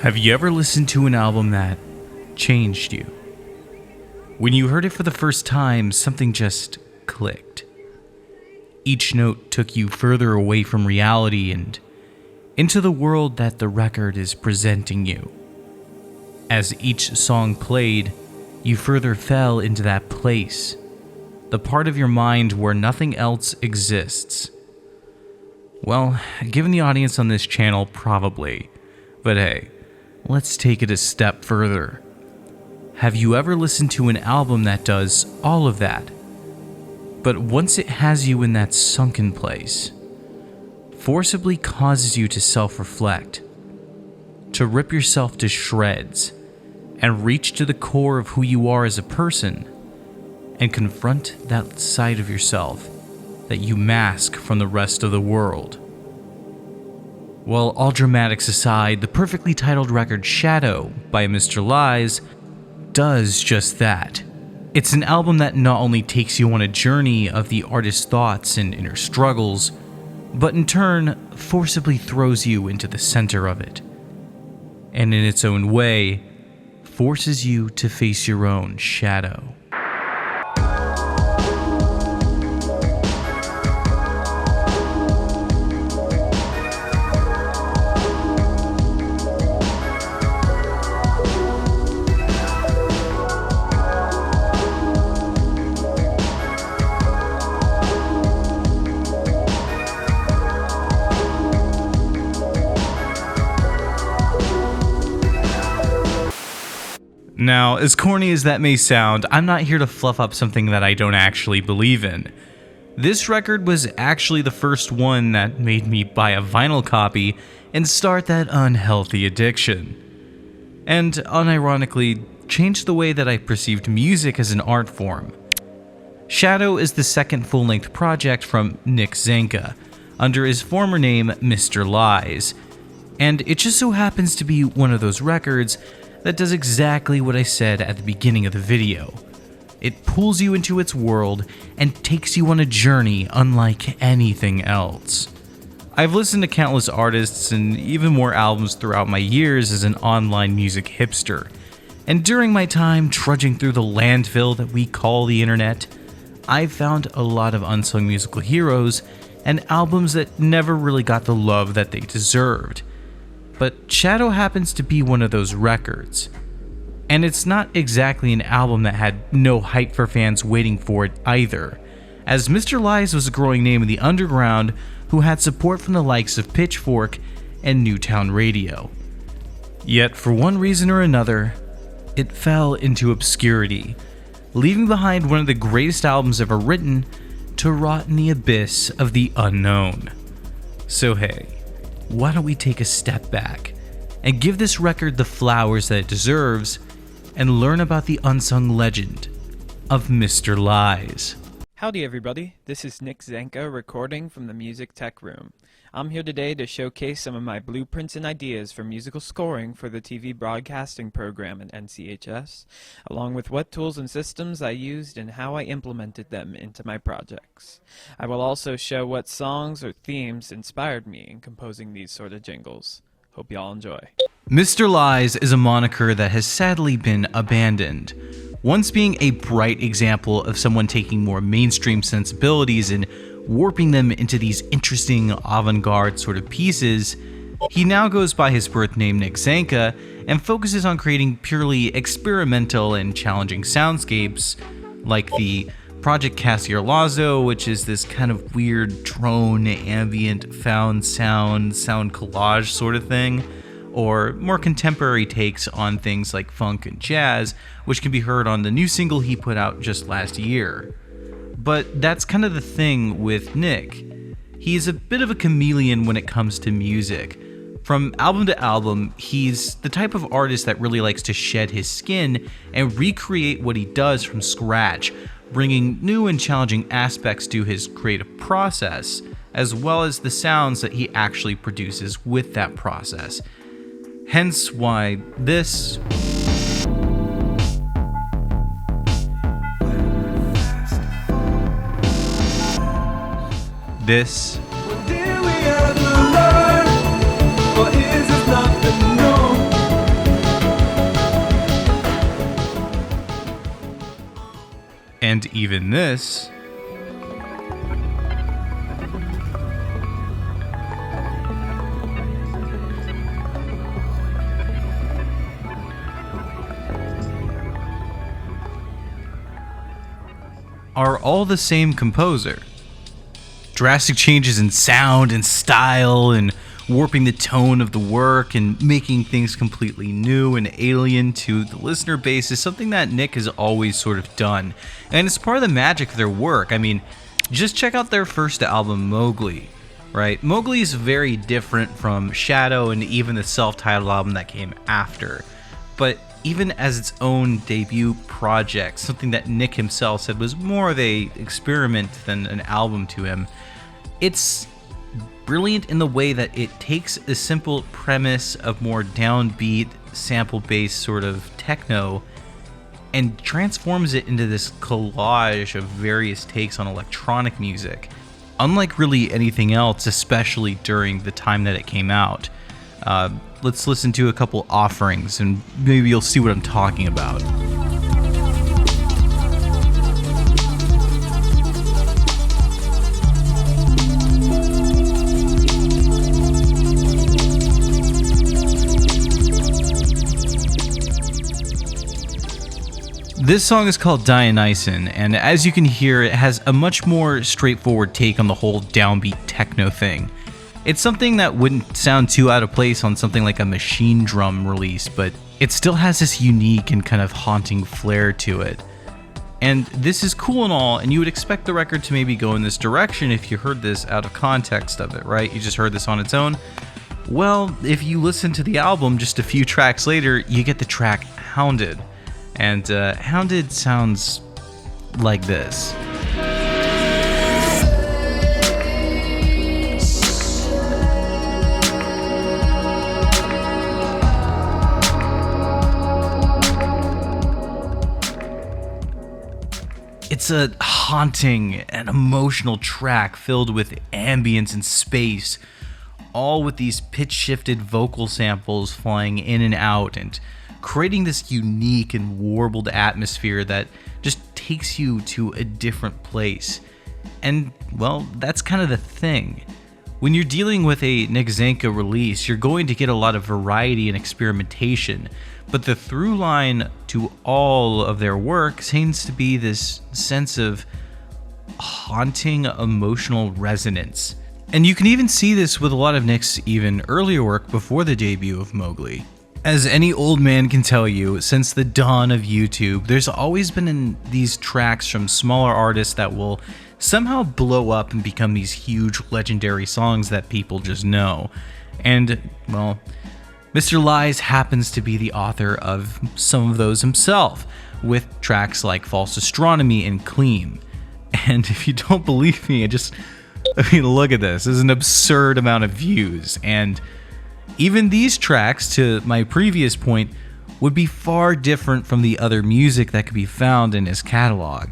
Have you ever listened to an album that changed you? When you heard it for the first time, something just clicked. Each note took you further away from reality and into the world that the record is presenting you. As each song played, you further fell into that place, the part of your mind where nothing else exists. Well, given the audience on this channel, probably. But hey, let's take it a step further. Have you ever listened to an album that does all of that? But once it has you in that sunken place, forcibly causes you to self-reflect, to rip yourself to shreds, and reach to the core of who you are as a person, and confront that side of yourself that you mask from the rest of the world. Well, all dramatics aside, the perfectly titled record Shadow by Mr. Lies does just that. It's an album that not only takes you on a journey of the artist's thoughts and inner struggles, but in turn forcibly throws you into the center of it, and in its own way, forces you to face your own shadow. Now, as corny as that may sound, I'm not here to fluff up something that I don't actually believe in. This record was actually the first one that made me buy a vinyl copy and start that unhealthy addiction. And unironically, changed the way that I perceived music as an art form. Shadow is the second full-length project from Nick Zanka, under his former name Mr. Lies, and it just so happens to be one of those records that does exactly what I said at the beginning of the video. It pulls you into its world and takes you on a journey unlike anything else. I've listened to countless artists and even more albums throughout my years as an online music hipster, and during my time trudging through the landfill that we call the internet, I've found a lot of unsung musical heroes and albums that never really got the love that they deserved. But Shadow happens to be one of those records. And it's not exactly an album that had no hype for fans waiting for it either, as Mr. Lies was a growing name in the underground who had support from the likes of Pitchfork and Newtown Radio. Yet for one reason or another, it fell into obscurity, leaving behind one of the greatest albums ever written to rot in the abyss of the unknown. So hey, why don't we take a step back and give this record the flowers that it deserves and learn about the unsung legend of Mr. Lies. Howdy everybody, this is Nick Zanka recording from the Music Tech Room. I'm here today to showcase some of my blueprints and ideas for musical scoring for the TV broadcasting program at NCHS, along with what tools and systems I used and how I implemented them into my projects. I will also show what songs or themes inspired me in composing these sort of jingles. Hope y'all enjoy. Mr. Lies is a moniker that has sadly been abandoned, once being a bright example of someone taking more mainstream sensibilities and warping them into these interesting avant-garde sort of pieces. He now goes by his birth name Nick Zanka and focuses on creating purely experimental and challenging soundscapes, like the Project Cassier Lazo, which is this kind of weird drone, ambient, found sound collage sort of thing, or more contemporary takes on things like funk and jazz, which can be heard on the new single he put out just last year. But that's kind of the thing with Nick. He's a bit of a chameleon when it comes to music. From album to album, he's the type of artist that really likes to shed his skin and recreate what he does from scratch, bringing new and challenging aspects to his creative process, as well as the sounds that he actually produces with that process. Hence why this What did we ever learn? Or is it nothing new? And even this are all the same composer. Drastic changes in sound and style and warping the tone of the work and making things completely new and alien to the listener base is something that Nick has always sort of done. And it's part of the magic of their work. I mean, just check out their first album, Mowgli, right? Mowgli is very different from Shadow and even the self-titled album that came after. But even as its own debut project, something that Nick himself said was more of a experiment than an album to him, it's brilliant in the way that it takes a simple premise of more downbeat, sample-based sort of techno and transforms it into this collage of various takes on electronic music, unlike really anything else, especially during the time that it came out. Let's listen to a couple offerings and maybe you'll see what I'm talking about. This song is called Dionyson, and as you can hear, it has a much more straightforward take on the whole downbeat techno thing. It's something that wouldn't sound too out of place on something like a machine drum release, but it still has this unique and kind of haunting flair to it. And this is cool and all, and you would expect the record to maybe go in this direction if you heard this out of context of it, right? You just heard this on its own. Well, if you listen to the album just a few tracks later, you get the track Hounded. And Hounded sounds like this. It's a haunting and emotional track filled with ambience and space, all with these pitch-shifted vocal samples flying in and out and creating this unique and warbled atmosphere that just takes you to a different place. And, well, that's kind of the thing. When you're dealing with a Nick Zanka release, you're going to get a lot of variety and experimentation, but the through line to all of their work seems to be this sense of haunting emotional resonance. And you can even see this with a lot of Nick's even earlier work before the debut of Mowgli. As any old man can tell you, since the dawn of YouTube, there's always been these tracks from smaller artists that will somehow blow up and become these huge legendary songs that people just know. And, well, Mr. Lies happens to be the author of some of those himself, with tracks like False Astronomy and Clean. And if you don't believe me, look at this. This is an absurd amount of views, and even these tracks, to my previous point, would be far different from the other music that could be found in his catalog.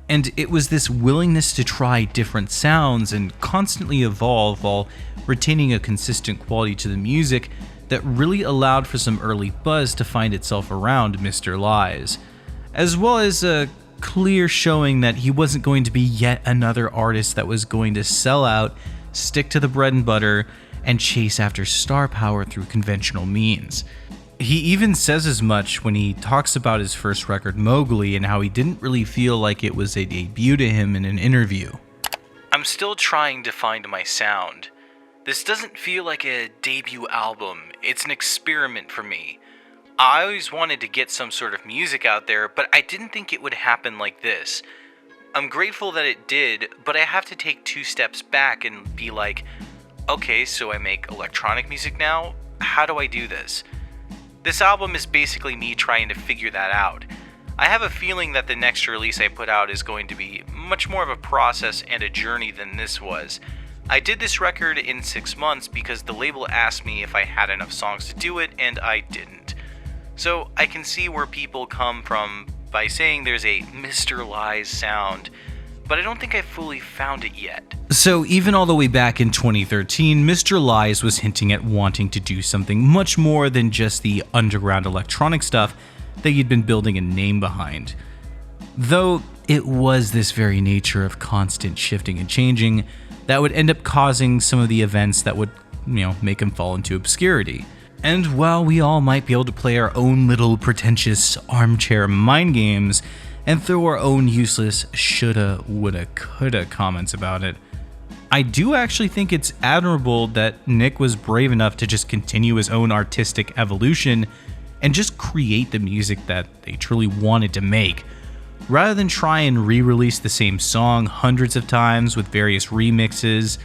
And it was this willingness to try different sounds and constantly evolve while retaining a consistent quality to the music that really allowed for some early buzz to find itself around Mr. Lies, as well as a clear showing that he wasn't going to be yet another artist that was going to sell out, stick to the bread and butter, and chase after star power through conventional means. He even says as much when he talks about his first record, Mowgli, and how he didn't really feel like it was a debut to him in an interview. I'm still trying to find my sound. This doesn't feel like a debut album. It's an experiment for me. I always wanted to get some sort of music out there, but I didn't think it would happen like this. I'm grateful that it did, but I have to take 2 steps back and be like, okay, so I make electronic music now? How do I do this? This album is basically me trying to figure that out. I have a feeling that the next release I put out is going to be much more of a process and a journey than this was. I did this record in 6 months because the label asked me if I had enough songs to do it, and I didn't. So I can see where people come from by saying there's a Mr. Lies sound, but I don't think I fully found it yet. So even all the way back in 2013, Mr. Lies was hinting at wanting to do something much more than just the underground electronic stuff that he'd been building a name behind. Though it was this very nature of constant shifting and changing that would end up causing some of the events that would, make him fall into obscurity. And while we all might be able to play our own little pretentious armchair mind games and throw our own useless shoulda, woulda, coulda comments about it, I do actually think it's admirable that Nick was brave enough to just continue his own artistic evolution and just create the music that they truly wanted to make, rather than try and re-release the same song hundreds of times with various remixes,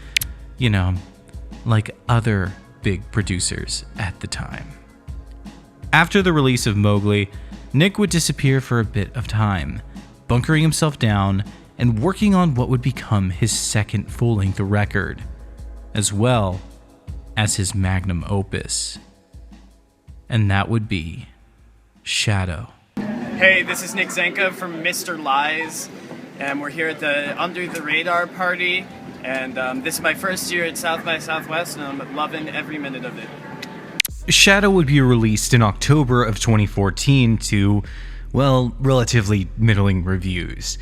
like other big producers at the time. After the release of Mowgli, Nick would disappear for a bit of time, bunkering himself down and working on what would become his second full-length record, as well as his magnum opus. And that would be Shadow. Hey, this is Nick Zenka from Mr. Lies, and we're here at the Under the Radar party, and this is my first year at South by Southwest, and I'm loving every minute of it. Shadow would be released in October of 2014 to, relatively middling reviews.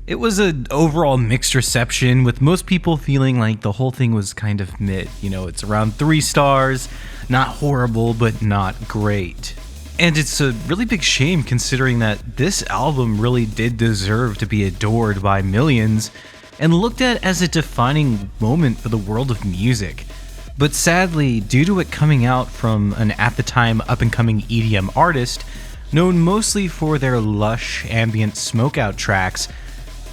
It was an overall mixed reception, with most people feeling like the whole thing was kind of mid. It's around 3 stars, not horrible, but not great. And it's a really big shame considering that this album really did deserve to be adored by millions and looked at as a defining moment for the world of music. But sadly, due to it coming out from an at the time up-and-coming EDM artist, known mostly for their lush ambient smokeout tracks,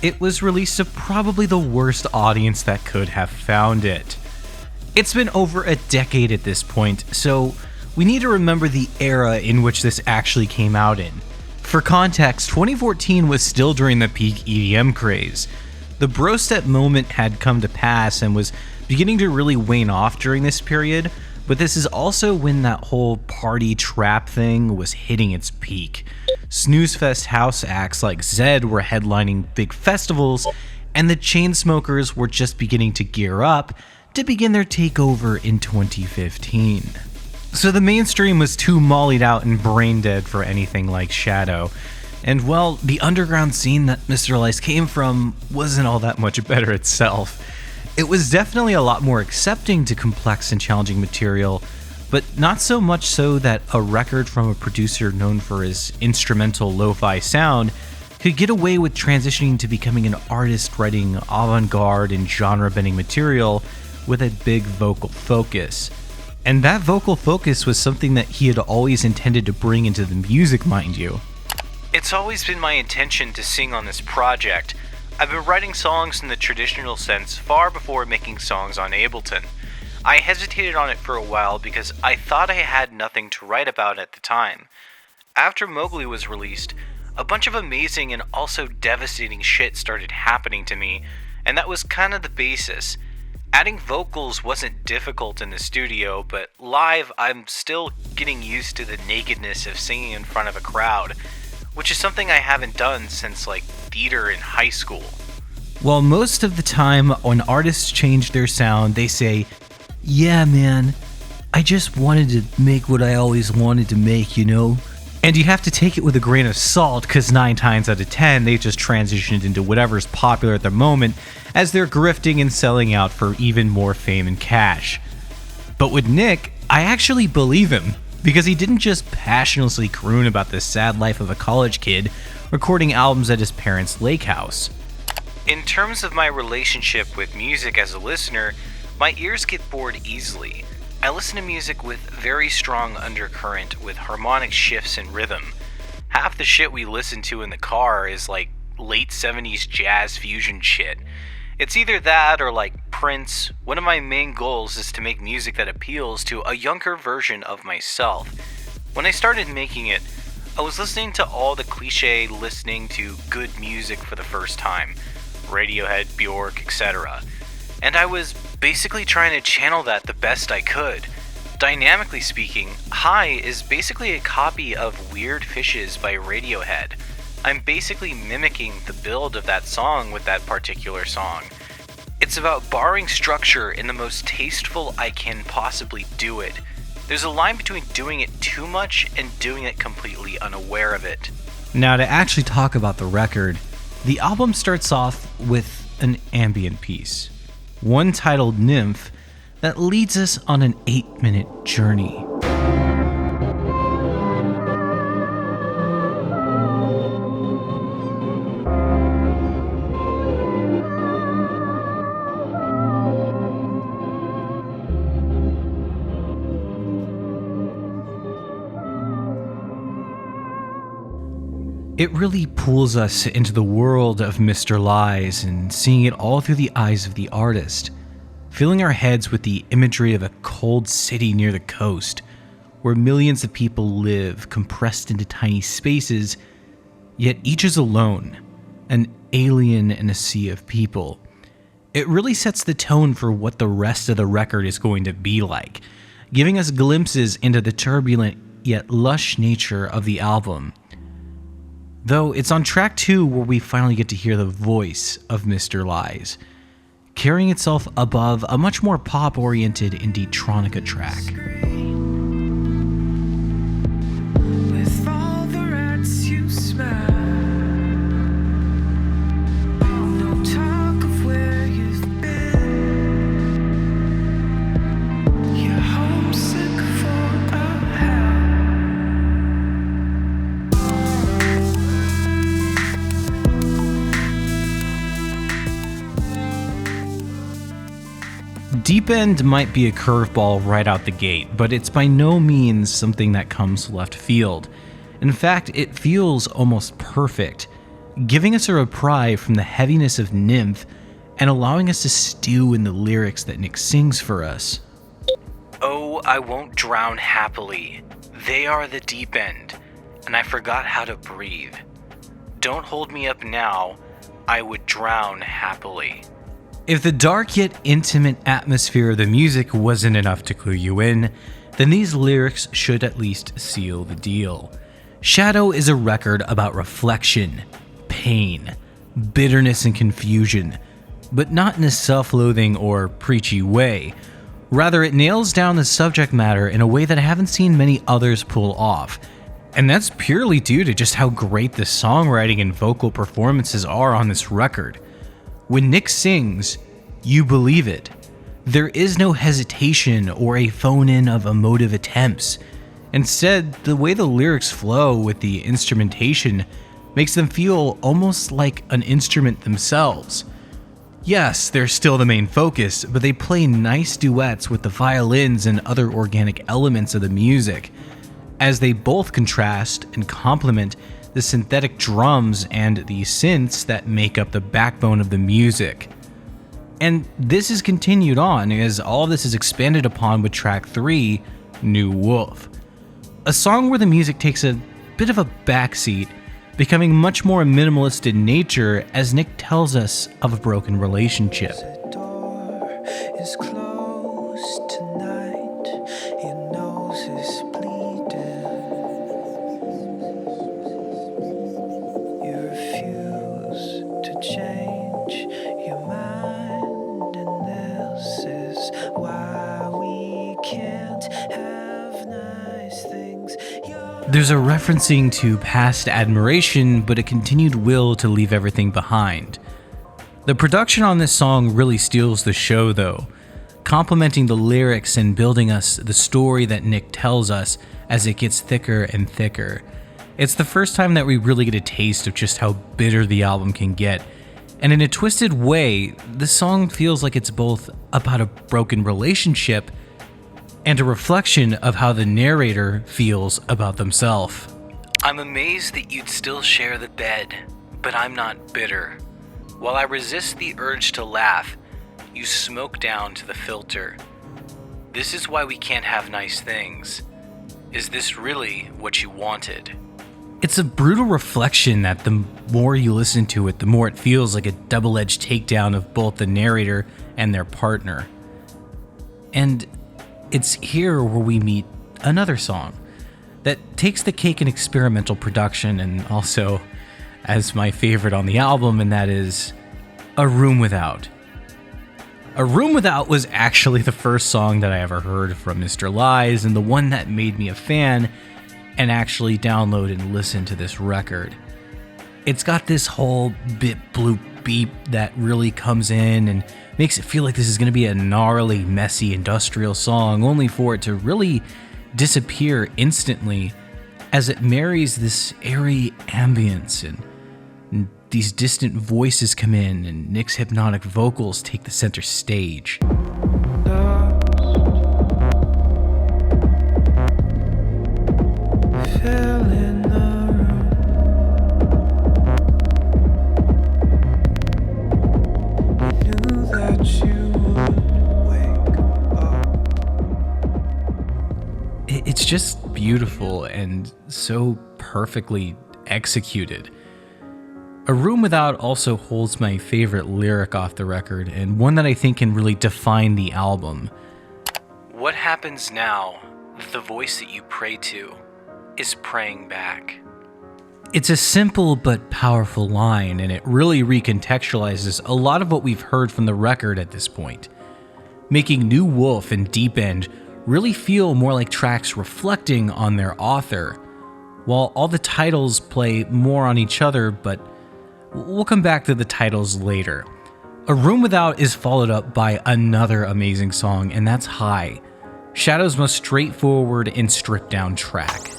it was released to probably the worst audience that could have found it. It's been over a decade at this point, so we need to remember the era in which this actually came out in. For context, 2014 was still during the peak EDM craze. The Brostep moment had come to pass and was beginning to really wane off during this period, but this is also when that whole party trap thing was hitting its peak. Snoozefest house acts like Zed were headlining big festivals, and the Chainsmokers were just beginning to gear up to begin their takeover in 2015. So the mainstream was too mollied out and brain dead for anything like Shadow. And the underground scene that Mr. Lice came from wasn't all that much better itself. It was definitely a lot more accepting to complex and challenging material, but not so much so that a record from a producer known for his instrumental lo-fi sound could get away with transitioning to becoming an artist writing avant-garde and genre-bending material with a big vocal focus. And that vocal focus was something that he had always intended to bring into the music, mind you. It's always been my intention to sing on this project. I've been writing songs in the traditional sense far before making songs on Ableton. I hesitated on it for a while because I thought I had nothing to write about at the time. After Mowgli was released, a bunch of amazing and also devastating shit started happening to me, and that was kind of the basis. Adding vocals wasn't difficult in the studio, but live I'm still getting used to the nakedness of singing in front of a crowd, which is something I haven't done since theater in high school. Well, most of the time when artists change their sound, they say, "Yeah, man, I just wanted to make what I always wanted to make, And you have to take it with a grain of salt, because 9 times out of 10, they just transitioned into whatever's popular at the moment as they're grifting and selling out for even more fame and cash. But with Nick, I actually believe him, because he didn't just passionately croon about the sad life of a college kid recording albums at his parents' lake house. In terms of my relationship with music as a listener, my ears get bored easily. I listen to music with very strong undercurrent with harmonic shifts and rhythm. Half the shit we listen to in the car is late 70s jazz fusion shit. It's either that or Prince. One of my main goals is to make music that appeals to a younger version of myself. When I started making it, I was listening to all the cliche listening to good music for the first time. Radiohead, Bjork, etc. And I was basically trying to channel that the best I could. dynamically speaking, High is basically a copy of Weird Fishes by Radiohead. I'm basically mimicking the build of that song with that particular song. It's about borrowing structure in the most tasteful I can possibly do it. There's a line between doing it too much and doing it completely unaware of it. Now, to actually talk about the record, the album starts off with an ambient piece, one titled Nymph, that leads us on an 8-minute journey. It really pulls us into the world of Mr. Lies and seeing it all through the eyes of the artist, filling our heads with the imagery of a cold city near the coast, where millions of people live compressed into tiny spaces, yet each is alone, an alien in a sea of people. It really sets the tone for what the rest of the record is going to be like, giving us glimpses into the turbulent yet lush nature of the album. Though it's on track 2 where we finally get to hear the voice of Mr. Lies, carrying itself above a much more pop-oriented indie-tronica track. With all the rats you smell, no talk of where you've been. You're homesick for a hell. Deep End might be a curveball right out the gate, but it's by no means something that comes left field. In fact, it feels almost perfect, giving us a reprieve from the heaviness of Nymph and allowing us to stew in the lyrics that Nick sings for us. Oh, I won't drown happily. They are the deep end, and I forgot how to breathe. Don't hold me up now, I would drown happily. If the dark yet intimate atmosphere of the music wasn't enough to clue you in, then these lyrics should at least seal the deal. Shadow is a record about reflection, pain, bitterness, and confusion, but not in a self-loathing or preachy way. Rather, it nails down the subject matter in a way that I haven't seen many others pull off. And that's purely due to just how great the songwriting and vocal performances are on this record. When Nick sings, you believe it. There is no hesitation or a phone-in of emotive attempts. Instead, the way the lyrics flow with the instrumentation makes them feel almost like an instrument themselves. Yes, they're still the main focus, but they play nice duets with the violins and other organic elements of the music, as they both contrast and complement the synthetic drums and the synths that make up the backbone of the music. And this is continued on as all of this is expanded upon with track 3, New Wolf. A song where the music takes a bit of a backseat, becoming much more minimalist in nature as Nick tells us of a broken relationship. The door is closed tonight. Your nose is bleeding. You refuse to change your mind, and this is why we can't have nice things. There's a referencing to past admiration, but a continued will to leave everything behind. The production on this song really steals the show though, complementing the lyrics and building us the story that Nick tells us as it gets thicker and thicker. It's the first time that we really get a taste of just how bitter the album can get, and in a twisted way, the song feels like it's both about a broken relationship and a reflection of how the narrator feels about themselves. I'm amazed that you'd still share the bed, but I'm not bitter. While I resist the urge to laugh, you smoke down to the filter. This is why we can't have nice things. Is this really what you wanted? It's a brutal reflection that the more you listen to it, the more it feels like a double-edged takedown of both the narrator and their partner. And It's here where we meet another song that takes the cake in experimental production and also as my favorite on the album, and that is A Room Without. A Room Without was actually the first song that I ever heard from Mr. Lies and the one that made me a fan and actually download and listen to this record. It's got this whole bit bloop beep that really comes in and makes it feel like this is going to be a gnarly, messy, industrial song, only for it to really disappear instantly as it marries this airy ambience and these distant voices come in and Nick's hypnotic vocals take the center stage. It's just beautiful and so perfectly executed. A Room Without also holds my favorite lyric off the record, and one that I think can really define the album. What happens now, the voice that you pray to, is praying back. It's a simple but powerful line, and it really recontextualizes a lot of what we've heard from the record at this point, making New Wolf and Deep End really feel more like tracks reflecting on their author, while all the titles play more on each other, but we'll come back to the titles later. A Room Without is followed up by another amazing song, and that's High, Shadow's most straightforward and stripped down track.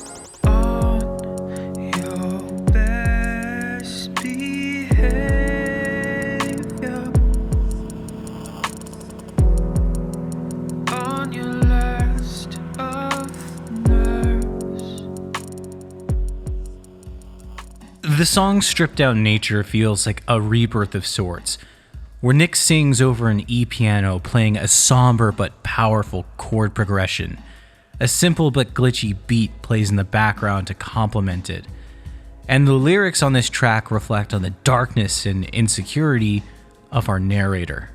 The song's stripped down nature feels like a rebirth of sorts, where Nick sings over an E-piano playing a somber but powerful chord progression. A simple but glitchy beat plays in the background to complement it. And the lyrics on this track reflect on the darkness and insecurity of our narrator.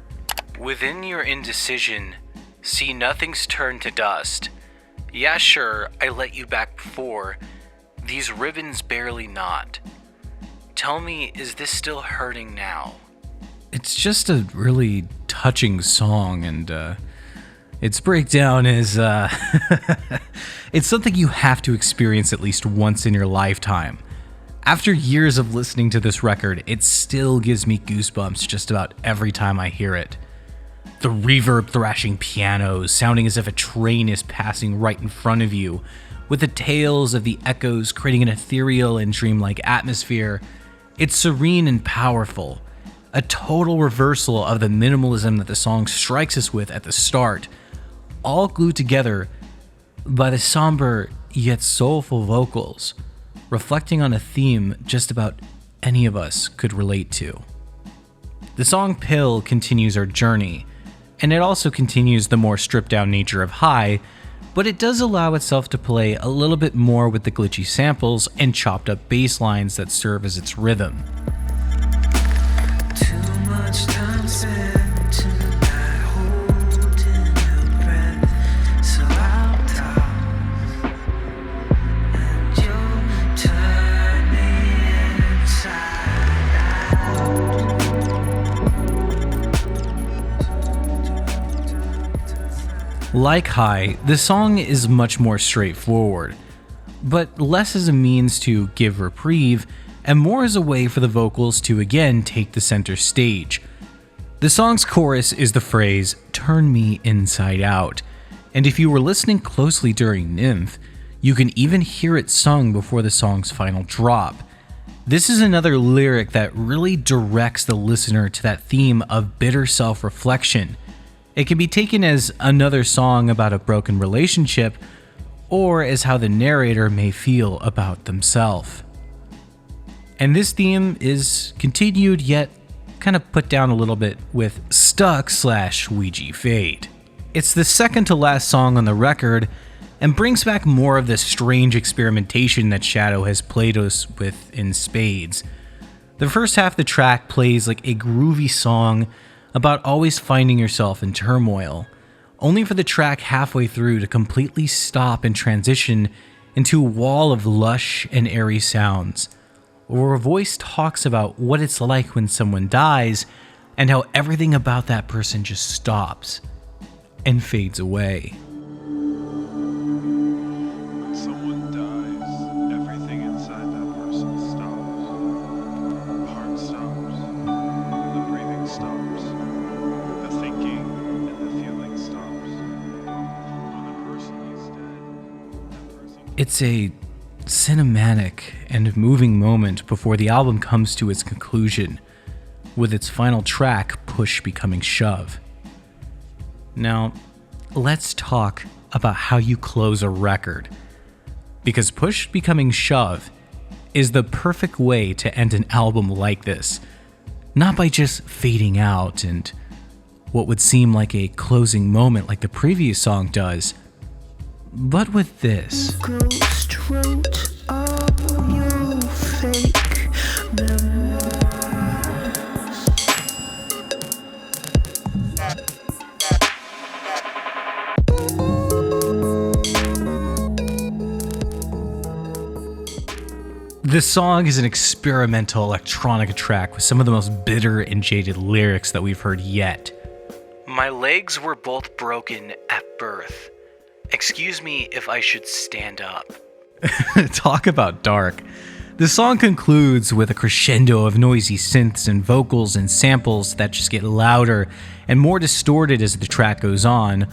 Within your indecision, see nothing's turned to dust. Yeah, sure, I let you back before. These ribbons barely knot. Tell me, is this still hurting now? It's just a really touching song, and its breakdown is, it's something you have to experience at least once in your lifetime. After years of listening to this record, it still gives me goosebumps just about every time I hear it. The reverb thrashing pianos sounding as if a train is passing right in front of you, with the tails of the echoes creating an ethereal and dreamlike atmosphere. It's serene and powerful, a total reversal of the minimalism that the song strikes us with at the start, all glued together by the somber yet soulful vocals, reflecting on a theme just about any of us could relate to. The song Pill continues our journey, and it also continues the more stripped down nature of High, but it does allow itself to play a little bit more with the glitchy samples and chopped up bass lines that serve as its rhythm. Too much time spent tonight holding your breath, so I'll talk, and you'll turn me inside out. Like High, the song is much more straightforward, but less as a means to give reprieve and more as a way for the vocals to again take the center stage. The song's chorus is the phrase, "turn me inside out," and if you were listening closely during Nymph, you can even hear it sung before the song's final drop. This is another lyric that really directs the listener to that theme of bitter self-reflection. It can be taken as another song about a broken relationship, or as how the narrator may feel about themselves. And this theme is continued yet kind of put down a little bit with Stuck/Ouija Fade. It's the second to last song on the record and brings back more of the strange experimentation that Shadow has played us with in spades. The first half of the track plays like a groovy song about always finding yourself in turmoil, only for the track halfway through to completely stop and transition into a wall of lush and airy sounds, where a voice talks about what it's like when someone dies and how everything about that person just stops and fades away. When someone dies, everything inside that person stops. The heart stops. The breathing stops. The thinking and the feeling stops. When a person is dead, that person... It's a cinematic and moving moment before the album comes to its conclusion, with its final track, Push, becoming Shove. Now, let's talk about how you close a record, because Push becoming Shove is the perfect way to end an album like this, not by just fading out and what would seem like a closing moment like the previous song does, but with this. Ghost wrote up your fake memories. This song is an experimental electronica track with some of the most bitter and jaded lyrics that we've heard yet. My legs were both broken at birth. Excuse me if I should stand up. Talk about dark. The song concludes with a crescendo of noisy synths and vocals and samples that just get louder and more distorted as the track goes on,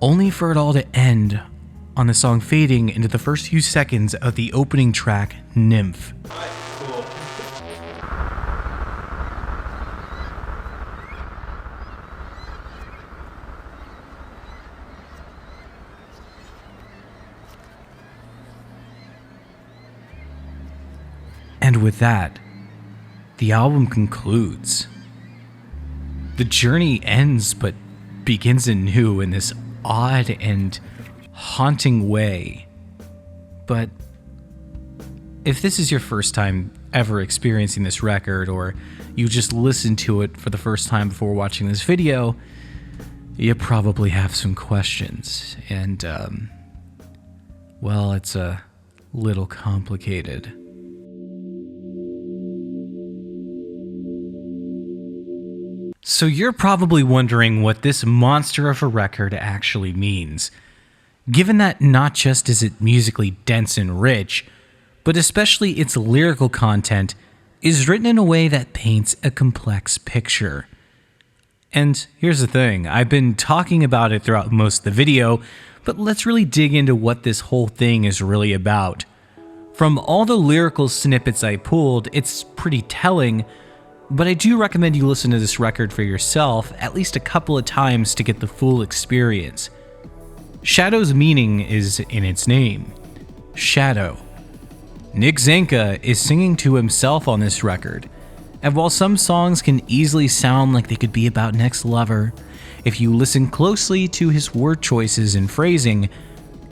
only for it all to end on the song fading into the first few seconds of the opening track, Nymph. And with that, the album concludes. The journey ends but begins anew in this odd and haunting way. But if this is your first time ever experiencing this record, or you just listened to it for the first time before watching this video, you probably have some questions. And, well, it's a little complicated. So you're probably wondering what this monster of a record actually means, given that not just is it musically dense and rich, but especially its lyrical content is written in a way that paints a complex picture. And here's the thing, I've been talking about it throughout most of the video, but let's really dig into what this whole thing is really about. From all the lyrical snippets I pulled, it's pretty telling, but I do recommend you listen to this record for yourself at least a couple of times to get the full experience. Shadow's meaning is in its name, shadow. Nick Zenka is singing to himself on this record, and while some songs can easily sound like they could be about an ex-lover, if you listen closely to his word choices and phrasing,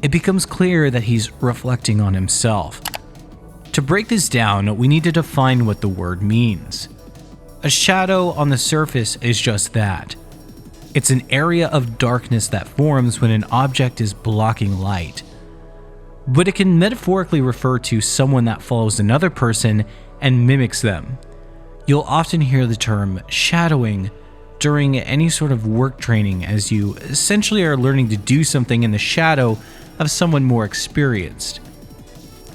it becomes clear that he's reflecting on himself. To break this down, we need to define what the word means. A shadow on the surface is just that. It's an area of darkness that forms when an object is blocking light. But it can metaphorically refer to someone that follows another person and mimics them. You'll often hear the term shadowing during any sort of work training, as you essentially are learning to do something in the shadow of someone more experienced.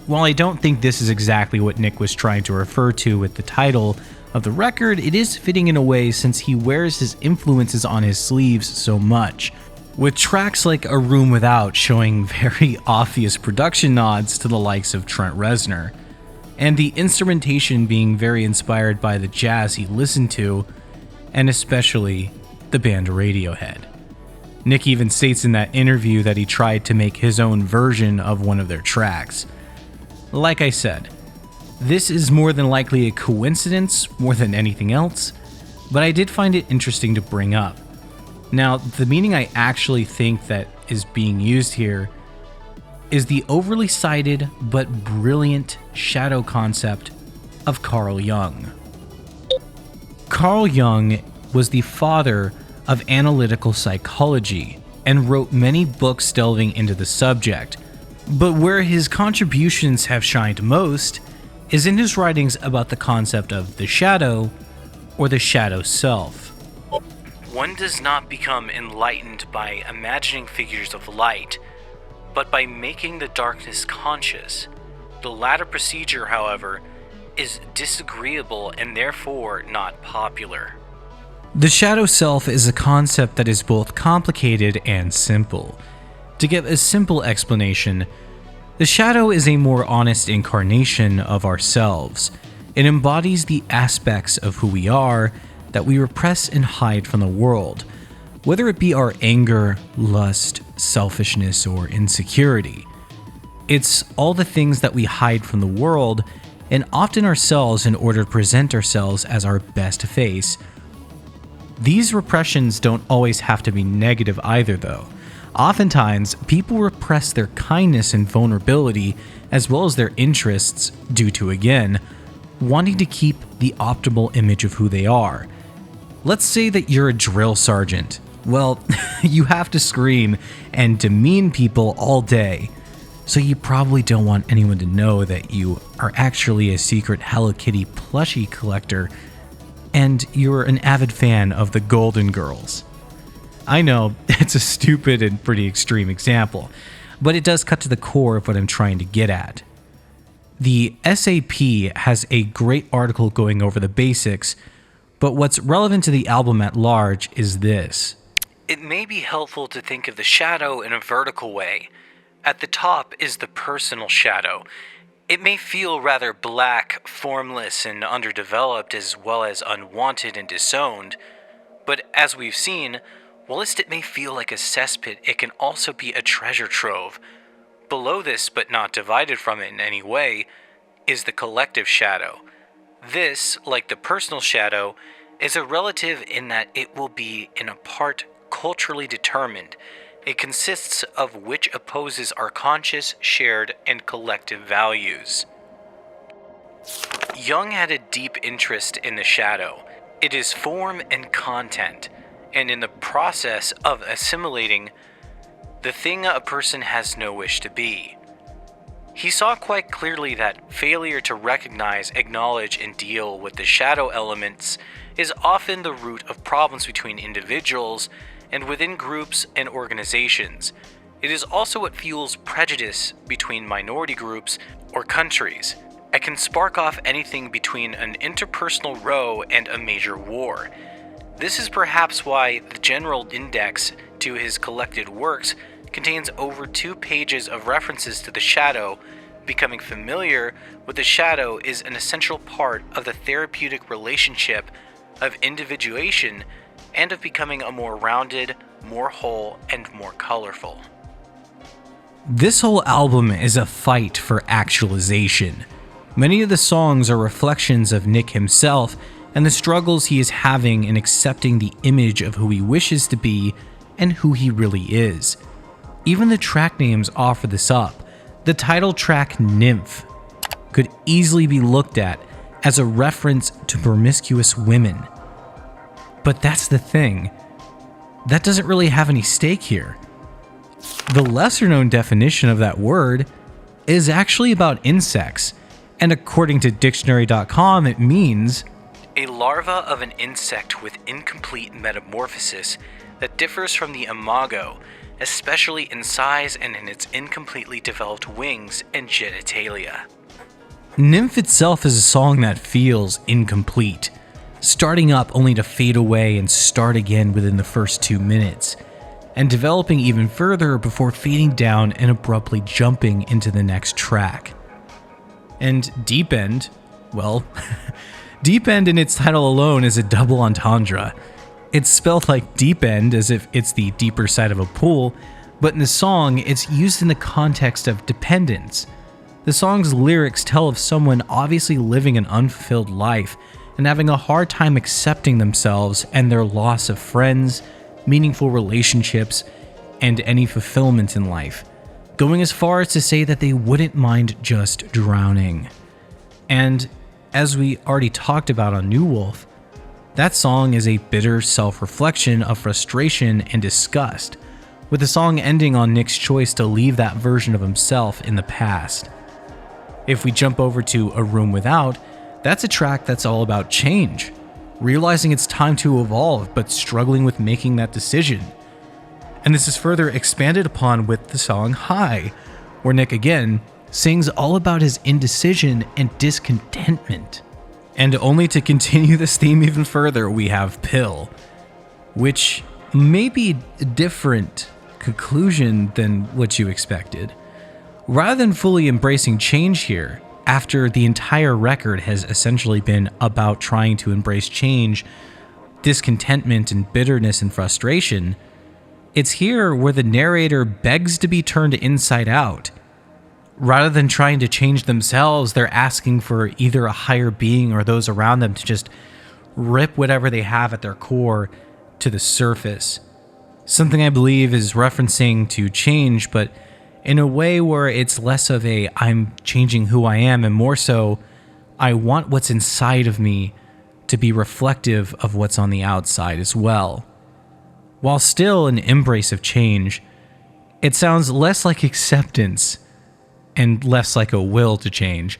While I don't think this is exactly what Nick was trying to refer to with the title of the record, it is fitting in a way since he wears his influences on his sleeves so much, with tracks like A Room Without showing very obvious production nods to the likes of Trent Reznor, and the instrumentation being very inspired by the jazz he listened to, and especially the band Radiohead. Nick even states in that interview that he tried to make his own version of one of their tracks. Like I said, this is more than likely a coincidence more than anything else, but I did find it interesting to bring up. Now, the meaning I actually think that is being used here is the overly cited but brilliant shadow concept of Carl Jung. Carl Jung was the father of analytical psychology and wrote many books delving into the subject. But where his contributions have shined most is in his writings about the concept of the shadow or the shadow self. One does not become enlightened by imagining figures of light, but by making the darkness conscious. The latter procedure, however, is disagreeable and therefore not popular. The shadow self is a concept that is both complicated and simple. To give a simple explanation, the shadow is a more honest incarnation of ourselves. It embodies the aspects of who we are that we repress and hide from the world, whether it be our anger, lust, selfishness, or insecurity. It's all the things that we hide from the world and often ourselves in order to present ourselves as our best face. These repressions don't always have to be negative either, though. Oftentimes, people repress their kindness and vulnerability as well as their interests due to, again, wanting to keep the optimal image of who they are. Let's say that you're a drill sergeant. Well, you have to scream and demean people all day, so you probably don't want anyone to know that you are actually a secret Hello Kitty plushie collector and you're an avid fan of the Golden Girls. I know, it's a stupid and pretty extreme example, but it does cut to the core of what I'm trying to get at. The SAP has a great article going over the basics, but what's relevant to the album at large is this. It may be helpful to think of the shadow in a vertical way. At the top is the personal shadow. It may feel rather black, formless, and underdeveloped as well as unwanted and disowned, but as we've seen, whilst it may feel like a cesspit, it can also be a treasure trove. Below this, but not divided from it in any way, is the collective shadow. This, like the personal shadow, is a relative in that it will be in a part culturally determined. It consists of which opposes our conscious, shared, and collective values. Jung had a deep interest in the shadow. It is form and content, and in the process of assimilating the thing a person has no wish to be. He saw quite clearly that failure to recognize, acknowledge, and deal with the shadow elements is often the root of problems between individuals and within groups and organizations. It is also what fuels prejudice between minority groups or countries. It can spark off anything between an interpersonal row and a major war. This is perhaps why the general index to his collected works contains over 2 pages of references to the shadow. Becoming familiar with the shadow is an essential part of the therapeutic relationship of individuation and of becoming a more rounded, more whole, and more colorful. This whole album is a fight for actualization. Many of the songs are reflections of Nick himself and the struggles he is having in accepting the image of who he wishes to be and who he really is. Even the track names offer this up. The title track, Nymph, could easily be looked at as a reference to promiscuous women. But that's the thing. That doesn't really have any stake here. The lesser known definition of that word is actually about insects, and according to dictionary.com, it means a larva of an insect with incomplete metamorphosis that differs from the imago, especially in size and in its incompletely developed wings and genitalia. Nymph itself is a song that feels incomplete, starting up only to fade away and start again within the first 2 minutes, and developing even further before fading down and abruptly jumping into the next track. And Deep End, well, Deep End in its title alone is a double entendre. It's spelled like deep end as if it's the deeper side of a pool, but in the song, it's used in the context of dependence. The song's lyrics tell of someone obviously living an unfulfilled life and having a hard time accepting themselves and their loss of friends, meaningful relationships, and any fulfillment in life, going as far as to say that they wouldn't mind just drowning. And as we already talked about on New Wolf, that song is a bitter self-reflection of frustration and disgust, with the song ending on Nick's choice to leave that version of himself in the past. If we jump over to A Room Without, that's a track that's all about change, realizing it's time to evolve but struggling with making that decision. And this is further expanded upon with the song High, where Nick again sings all about his indecision and discontentment. And only to continue this theme even further, we have Pill, which may be a different conclusion than what you expected. Rather than fully embracing change here, after the entire record has essentially been about trying to embrace change, discontentment and bitterness and frustration, it's here where the narrator begs to be turned inside out. Rather than trying to change themselves, they're asking for either a higher being or those around them to just rip whatever they have at their core to the surface. Something I believe is referencing to change, but in a way where it's less of a I'm changing who I am and more so I want what's inside of me to be reflective of what's on the outside as well. While still an embrace of change, it sounds less like acceptance and less like a will to change,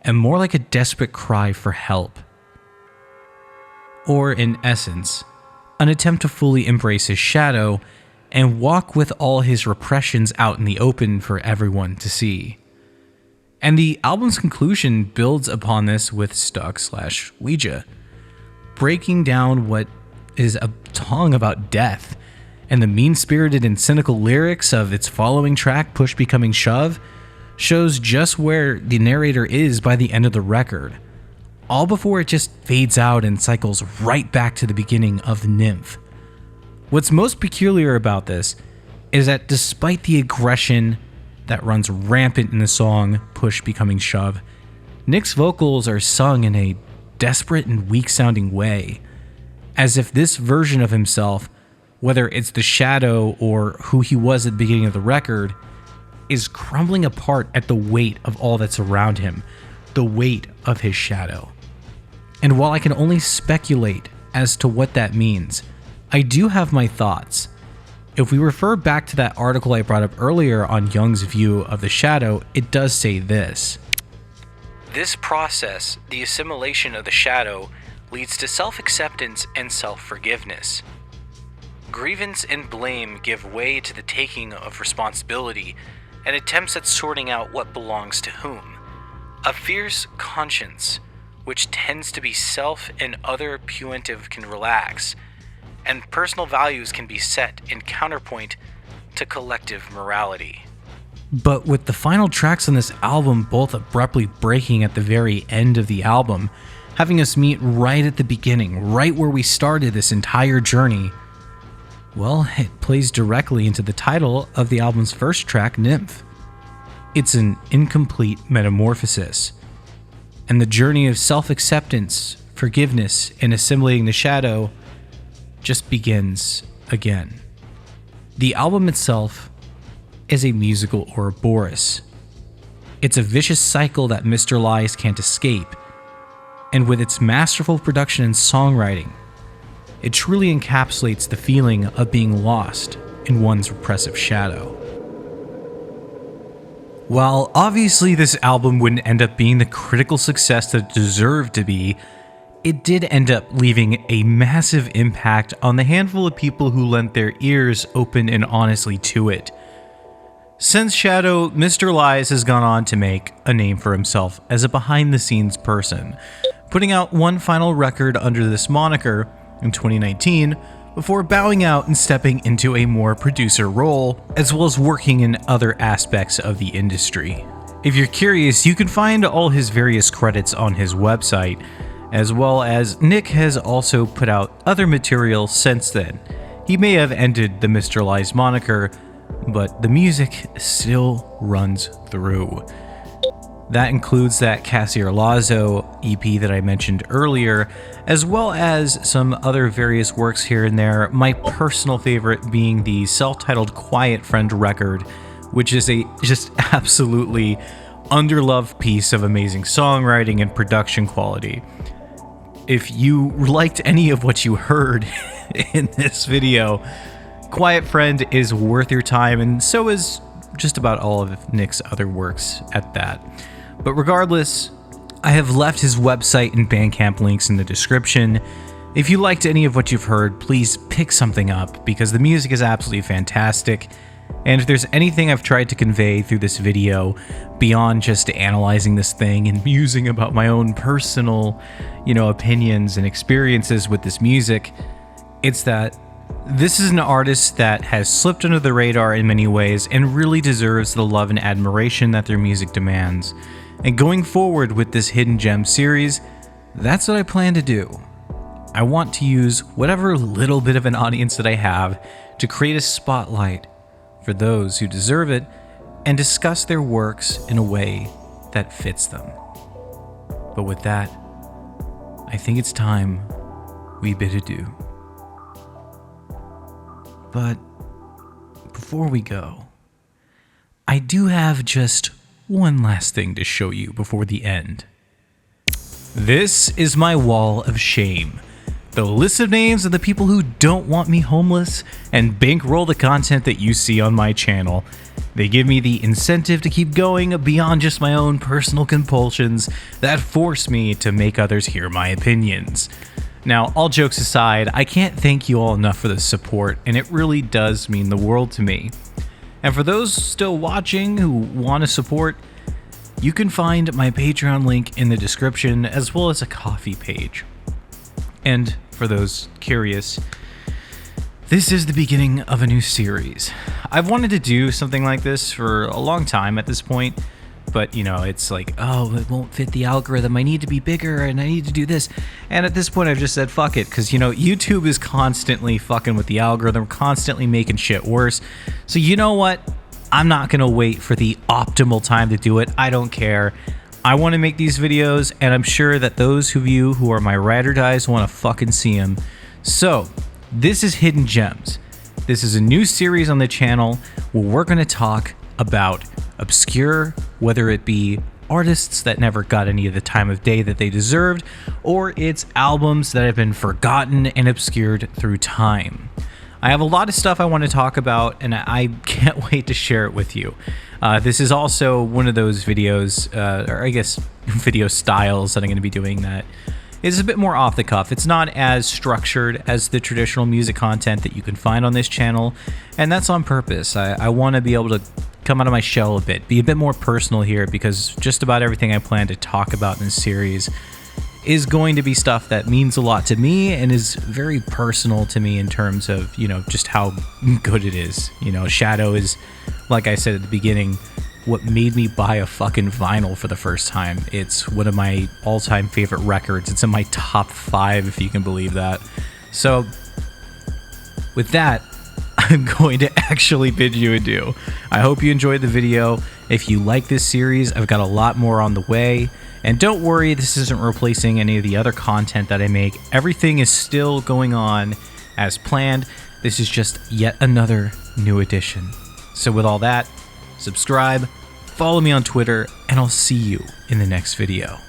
and more like a desperate cry for help. Or in essence, an attempt to fully embrace his shadow and walk with all his repressions out in the open for everyone to see. And the album's conclusion builds upon this with Stuck/Ouija, breaking down what is a song about death, and the mean-spirited and cynical lyrics of its following track, Push Becoming Shove, shows just where the narrator is by the end of the record, all before it just fades out and cycles right back to the beginning of Nymph. What's most peculiar about this is that despite the aggression that runs rampant in the song Push Becoming Shove, Nick's vocals are sung in a desperate and weak-sounding way, as if this version of himself, whether it's the shadow or who he was at the beginning of the record, is crumbling apart at the weight of all that's around him, the weight of his shadow. And while I can only speculate as to what that means, I do have my thoughts. If we refer back to that article I brought up earlier on Jung's view of the shadow, it does say this. This process, the assimilation of the shadow, leads to self-acceptance and self-forgiveness. Grievance and blame give way to the taking of responsibility and attempts at sorting out what belongs to whom. A fierce conscience, which tends to be self and other punitive, can relax, and personal values can be set in counterpoint to collective morality. But with the final tracks on this album both abruptly breaking at the very end of the album, having us meet right at the beginning, right where we started this entire journey, well, it plays directly into the title of the album's first track, Nymph. It's an incomplete metamorphosis, and the journey of self-acceptance, forgiveness, and assimilating the shadow just begins again. The album itself is a musical Ouroboros. It's a vicious cycle that Mr. Lies can't escape, and with its masterful production and songwriting, it truly encapsulates the feeling of being lost in one's repressive shadow. While obviously this album wouldn't end up being the critical success that it deserved to be, it did end up leaving a massive impact on the handful of people who lent their ears open and honestly to it. Since Shadow, Mr. Lies has gone on to make a name for himself as a behind-the-scenes person, putting out one final record under this moniker in 2019 before bowing out and stepping into a more producer role, as well as working in other aspects of the industry. If you're curious, you can find all his various credits on his website, as well as Nick has also put out other material since then. He may have ended the Mr. Lies moniker, but the music still runs through. That includes that Cassier Lazo EP that I mentioned earlier, as well as some other various works here and there, my personal favorite being the self-titled Quiet Friend record, which is a just absolutely underloved piece of amazing songwriting and production quality. If you liked any of what you heard in this video, Quiet Friend is worth your time, and so is just about all of Nick's other works at that. But regardless, I have left his website and Bandcamp links in the description. If you liked any of what you've heard, please pick something up, because the music is absolutely fantastic. And if there's anything I've tried to convey through this video, beyond just analyzing this thing and musing about my own personal, opinions and experiences with this music, it's that this is an artist that has slipped under the radar in many ways and really deserves the love and admiration that their music demands. And going forward with this Hidden Gem series, that's what I plan to do. I want to use whatever little bit of an audience that I have to create a spotlight for those who deserve it and discuss their works in a way that fits them. But with that, I think it's time we bid adieu. But before we go, I do have just one last thing to show you before the end. This is my wall of shame. The list of names of the people who don't want me homeless and bankroll the content that you see on my channel. They give me the incentive to keep going beyond just my own personal compulsions that force me to make others hear my opinions. Now, all jokes aside, I can't thank you all enough for the support, and it really does mean the world to me. And for those still watching who want to support, you can find my Patreon link in the description, as well as a Ko-fi page. And for those curious, this is the beginning of a new series. I've wanted to do something like this for a long time at this point, but it's like, oh, it won't fit the algorithm. I need to be bigger and I need to do this. And at this point, I've just said, fuck it, because, YouTube is constantly fucking with the algorithm, constantly making shit worse. So you know what? I'm not going to wait for the optimal time to do it. I don't care. I want to make these videos, and I'm sure that those of you who are my ride or dies want to fucking see them. So, this is Hidden Gems. This is a new series on the channel where we're going to talk about obscure, whether it be artists that never got any of the time of day that they deserved, or it's albums that have been forgotten and obscured through time. I have a lot of stuff I want to talk about, and I can't wait to share it with you. This is also one of those videos, or I guess video styles that I'm going to be doing that is a bit more off the cuff. It's not as structured as the traditional music content that you can find on this channel, and that's on purpose. I want to be able to come out of my shell a bit, be a bit more personal here, because just about everything I plan to talk about in this series is going to be stuff that means a lot to me and is very personal to me in terms of, just how good it is. Shadow is, like I said at the beginning, what made me buy a fucking vinyl for the first time. It's one of my all-time favorite records. It's in my top 5, if you can believe that. So, with that, I'm going to actually bid you adieu. I hope you enjoyed the video. If you like this series, I've got a lot more on the way. And don't worry, this isn't replacing any of the other content that I make. Everything is still going on as planned. This is just yet another new addition. So with all that, subscribe, follow me on Twitter, and I'll see you in the next video.